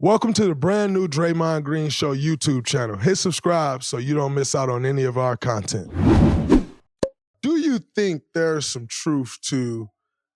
Welcome to the brand new Draymond Green Show YouTube channel. Hit subscribe so you don't miss out on any of our content. Do you think there's some truth to,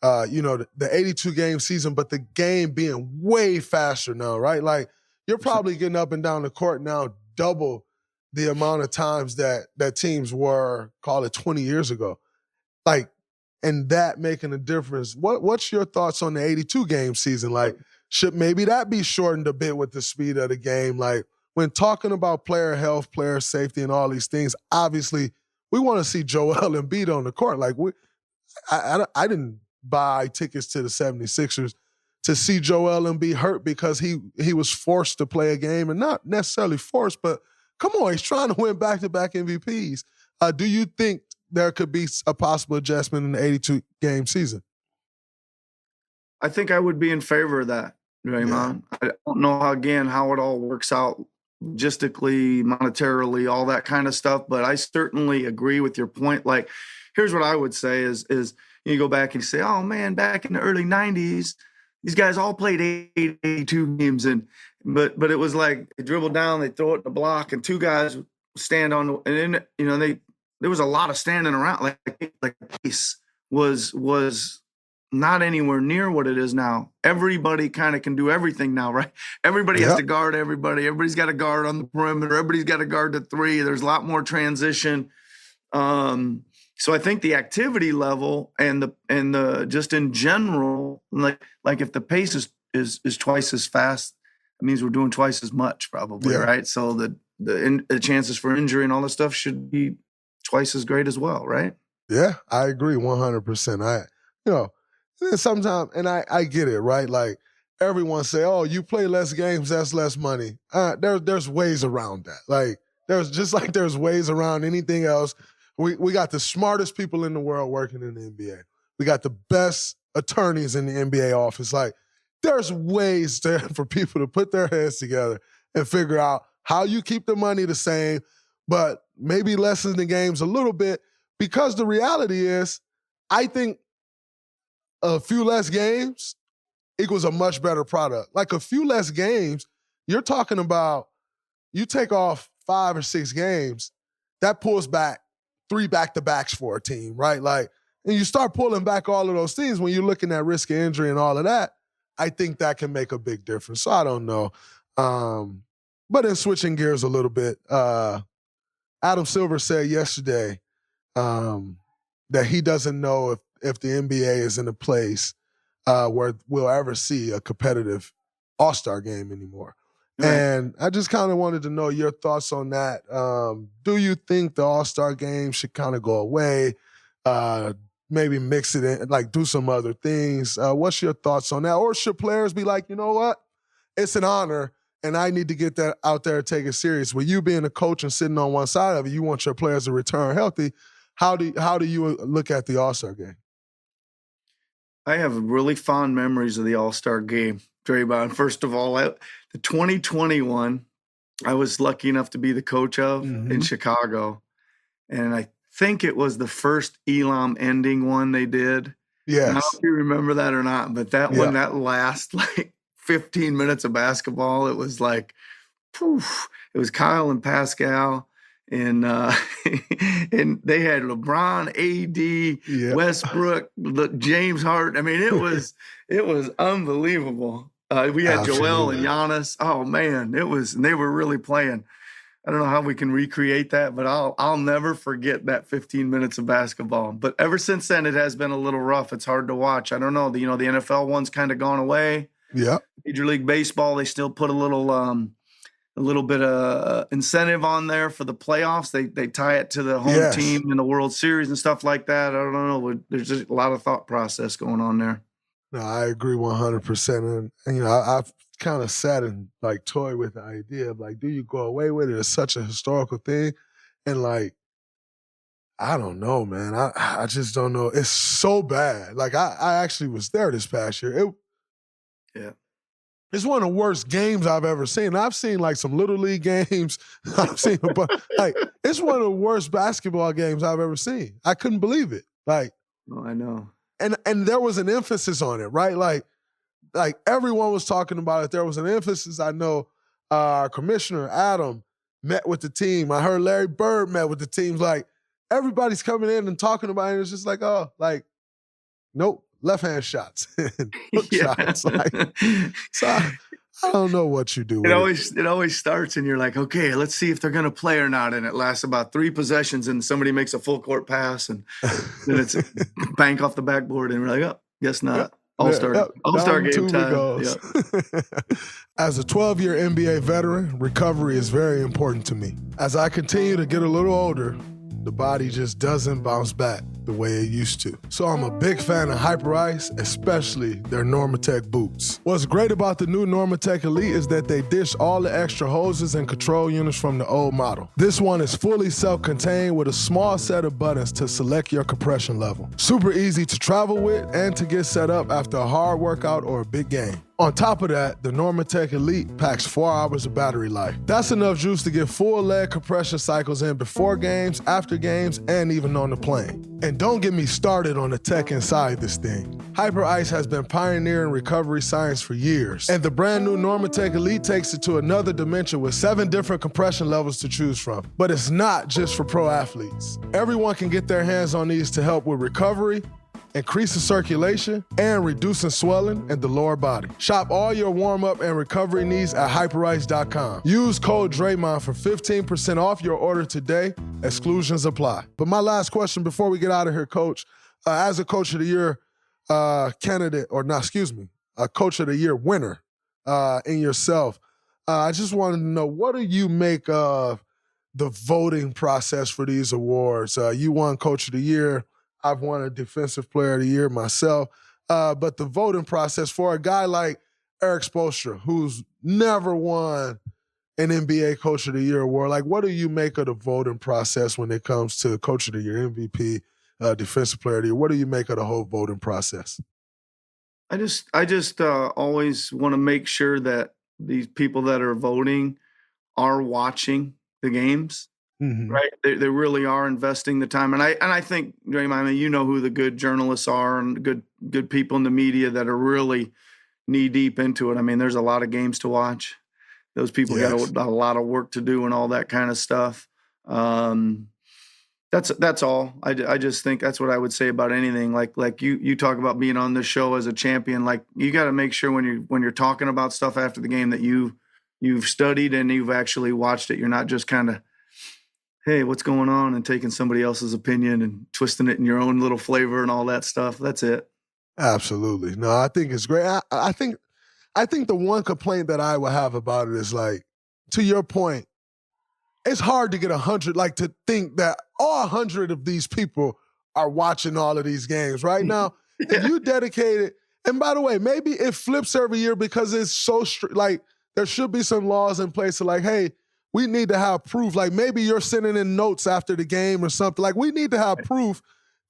the 82-game season, but the game being way faster now, right? Like, you're probably getting up and down the court now double the amount of times that teams were, call it 20 years ago. Like, and that making a difference. What's your thoughts on the 82-game season? Like, should maybe that be shortened a bit with the speed of the game? Like, when talking about player health, player safety, and all these things, obviously we want to see Joel Embiid on the court. Like, I didn't buy tickets to the 76ers to see Joel Embiid hurt because he was forced to play a game, and not necessarily forced, but come on, he's trying to win back-to-back MVPs. Do you think there could be a possible adjustment in the 82-game season? I think I would be in favor of that, Draymond. Yeah. I don't know how it all works out logistically, monetarily, all that kind of stuff, but I certainly agree with your point. Like, here's what I would say is you go back and you say, oh man, back in the early 90s, these guys all played 82 games, but it was like they dribble down, they throw it in the block, and two guys stand on, and then there was a lot of standing around. Like pace was not anywhere near what it is now. Everybody kind of can do everything now, right? Everybody has to guard everybody. Everybody's got a guard on the perimeter. Everybody's got a guard to three. There's a lot more transition. So I think the activity level and the just in general, like if the pace is twice as fast, it means we're doing twice as much probably, right? So the chances for injury and all this stuff should be twice as great as well, right? Yeah, I agree 100%. Sometimes, and I get it, right? Like, everyone say, oh, you play less games, that's less money. There's ways around that. Like, there's ways around anything else. We got the smartest people in the world working in the NBA. We got the best attorneys in the NBA office. Like, there's ways for people to put their heads together and figure out how you keep the money the same, but maybe lessen the games a little bit, because the reality is, I think a few less games equals a much better product. Like, a few less games, you're talking about, you take off 5 or 6 games, that pulls back 3 back-to-backs for a team, right? Like, and you start pulling back all of those things when you're looking at risk of injury and all of that, I think that can make a big difference. So I don't know. But in switching gears a little bit, Adam Silver said yesterday that he doesn't know if the NBA is in a place where we'll ever see a competitive All-Star game anymore. Right. And I just kind of wanted to know your thoughts on that. Do you think the All-Star game should kind of go away, maybe mix it in, like do some other things? What's your thoughts on that? Or should players be like, you know what? It's an honor, and I need to get that out there and take it serious. With you being a coach and sitting on one side of it, you want your players to return healthy. How do you look at the All-Star game? I have really fond memories of the All-Star game, Draymond. First of all, the 2021, I was lucky enough to be the coach of in Chicago. And I think it was the first Elam ending one they did. Yes. I don't know if you remember that or not, but that one, that last like 15 minutes of basketball, it was like, poof. It was Kyle and Pascal. And and they had LeBron, AD, Westbrook, James Harden. I mean, it was unbelievable. We had Joel and Giannis. Oh man, and they were really playing. I don't know how we can recreate that, but I'll never forget that 15 minutes of basketball. But ever since then, it has been a little rough. It's hard to watch. I don't know. The NFL one's kind of gone away. Yeah. Major League Baseball, they still put a little bit of incentive on there for the playoffs. They tie it to the home team in the World Series and stuff like that. I don't know. There's just a lot of thought process going on there. No, I agree 100%. And I've kind of sat and like toyed with the idea of like, do you go away with it? It's such a historical thing. And like, I don't know, man. I just don't know. It's so bad. Like, I actually was there this past year. It's one of the worst games I've ever seen. I've seen like some Little League games. I've seen, like, it's one of the worst basketball games I've ever seen. I couldn't believe it. Like, oh, I know. And there was an emphasis on it, right? Like, like everyone was talking about it. There was an emphasis. I know our commissioner, Adam, met with the team. I heard Larry Bird met with the teams. Like, everybody's coming in and talking about it. It's just like, oh, like, nope, left-hand shots and hook shots. Like, so I don't know what you do with it always starts and you're like, okay, let's see if they're going to play or not. And it lasts about 3 possessions and somebody makes a full court pass and then it's bank off the backboard and we're like, oh, guess not. All-star game time. Yep. As a 12-year NBA veteran, recovery is very important to me. As I continue to get a little older, the body just doesn't bounce back the way it used to. So I'm a big fan of Hyper Ice, especially their Normatec boots. What's great about the new Normatec Elite is that they ditched all the extra hoses and control units from the old model. This one is fully self-contained with a small set of buttons to select your compression level. Super easy to travel with and to get set up after a hard workout or a big game. On top of that, the Normatec Elite packs 4 hours of battery life. That's enough juice to get full leg compression cycles in before games, after games, and even on the plane. And don't get me started on the tech inside this thing. Hyper Ice has been pioneering recovery science for years, and the brand new Normatec Elite takes it to another dimension with 7 different compression levels to choose from. But it's not just for pro athletes. Everyone can get their hands on these to help with recovery, increasing circulation, and reducing swelling in the lower body. Shop all your warm-up and recovery needs at hyperice.com. Use code Draymond for 15% off your order today. Exclusions apply. But my last question before we get out of here, Coach, as a Coach of the Year candidate, a Coach of the Year winner in yourself, I just wanted to know, what do you make of the voting process for these awards? You won Coach of the Year. I've won a Defensive Player of the Year myself. But the voting process for a guy like Eric Spoelstra, who's never won an NBA Coach of the Year award, like, what do you make of the voting process when it comes to Coach of the Year, MVP, Defensive Player of the Year? What do you make of the whole voting process? I just always want to make sure that these people that are voting are watching the games. Mm-hmm. Right, they really are investing the time, and I think, Draymond, I mean, you know who the good journalists are and good people in the media that are really knee deep into it. I mean, there's a lot of games to watch. Those people got a lot of work to do and all that kind of stuff. That's all. I just think that's what I would say about anything. Like you talk about being on this show as a champion. Like, you got to make sure when you're talking about stuff after the game that you've studied and you've actually watched it. You're not just kind of, hey, what's going on, and taking somebody else's opinion and twisting it in your own little flavor and all that stuff. That's it. Absolutely. No, I think it's great. I think the one complaint that I would have about it is, like, to your point, it's hard to get 100, like, to think that all 100 of these people are watching all of these games right now. If you dedicate it, and by the way, maybe it flips every year because it's so like, there should be some laws in place to, like, hey, we need to have proof. Like, maybe you're sending in notes after the game or something. Like, we need to have proof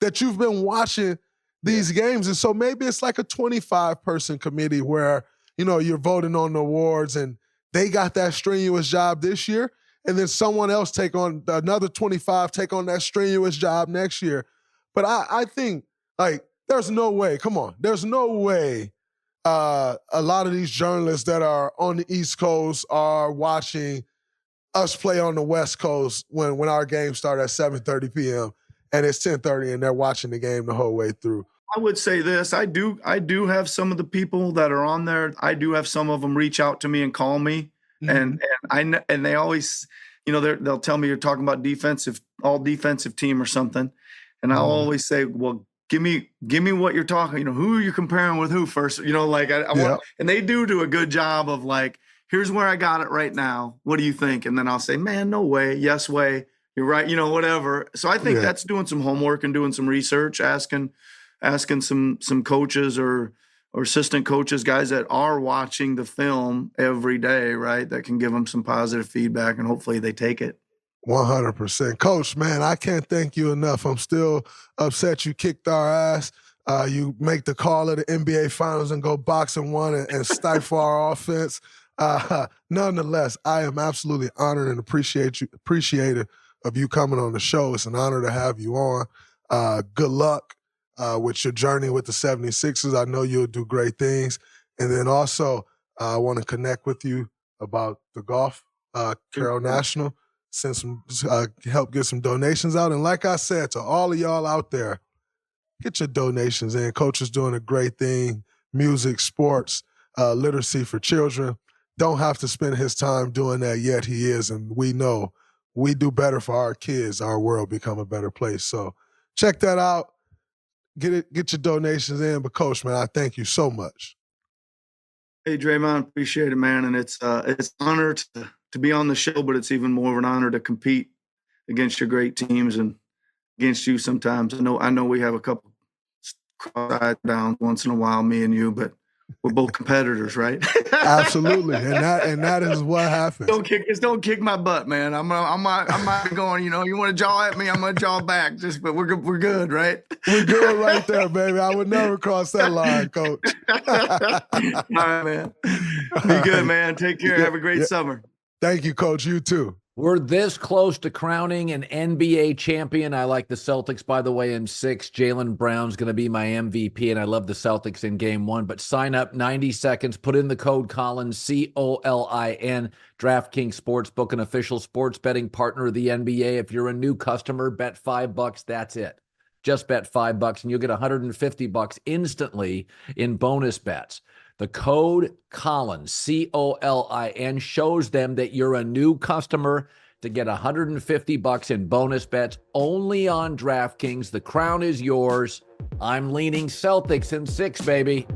that you've been watching these games. And so maybe it's like a 25-person committee where, you know, you're voting on the awards and they got that strenuous job this year, and then someone else take on another 25, take on that strenuous job next year. But I think, like, there's no way, there's no way a lot of these journalists that are on the East Coast are watching us play on the West Coast when our games start at 7:30 p.m. and it's 10:30 and they're watching the game the whole way through. I would say this. I do have some of the people that are on there. I do have some of them reach out to me and call me, mm-hmm. and they always, you know, they'll tell me you're talking about all defensive team or something, and I'll always say, well, give me what you're talking. You know, who are you comparing with who first? You know, like I want, and they do a good job of, like, here's where I got it right now. What do you think? And then I'll say, man, no way. Yes way. You're right. You know, whatever. So I think that's doing some homework and doing some research, asking some coaches or assistant coaches, guys that are watching the film every day, right, that can give them some positive feedback, and hopefully they take it. 100%. Coach, man, I can't thank you enough. I'm still upset you kicked our ass. You make the call of the NBA Finals and go boxing one and stifle our offense. Nonetheless, I am absolutely honored and appreciative of you coming on the show. It's an honor to have you on. Good luck with your journey with the 76ers. I know you'll do great things. And then also, I want to connect with you about the golf, Carroll National, send some, help get some donations out. And like I said, to all of y'all out there, get your donations in. Coach is doing a great thing. Music, sports, literacy for children. Don't have to spend his time doing that, yet he is. And we know we do better for our kids, our world become a better place. So check that out. Get your donations in. But Coach, man, I thank you so much. Hey, Draymond, appreciate it, man. And it's an honor to be on the show, but it's even more of an honor to compete against your great teams and against you sometimes. I know we have a couple cross downs once in a while, me and you, but we're both competitors, right? Absolutely, and that is what happens. Don't kick my butt, man. I'm not going. You want to jaw at me, I'm gonna jaw back. But we're good, right? We're good right there, baby. I would never cross that line, Coach. All right, man. Be good, man. Take care. Have a great summer. Thank you, Coach. You too. We're this close to crowning an NBA champion. I like the Celtics, by the way, in 6. Jaylen Brown's going to be my MVP, and I love the Celtics in Game 1. But sign up, 90 seconds. Put in the code Colin, COLIN. DraftKings Sportsbook, an official sports betting partner of the NBA. If you're a new customer, bet $5. That's it. Just bet $5, and you'll get $150 instantly in bonus bets. The code Colin, COLIN, shows them that you're a new customer to get $150 in bonus bets only on DraftKings. The crown is yours. I'm leaning Celtics in 6, baby.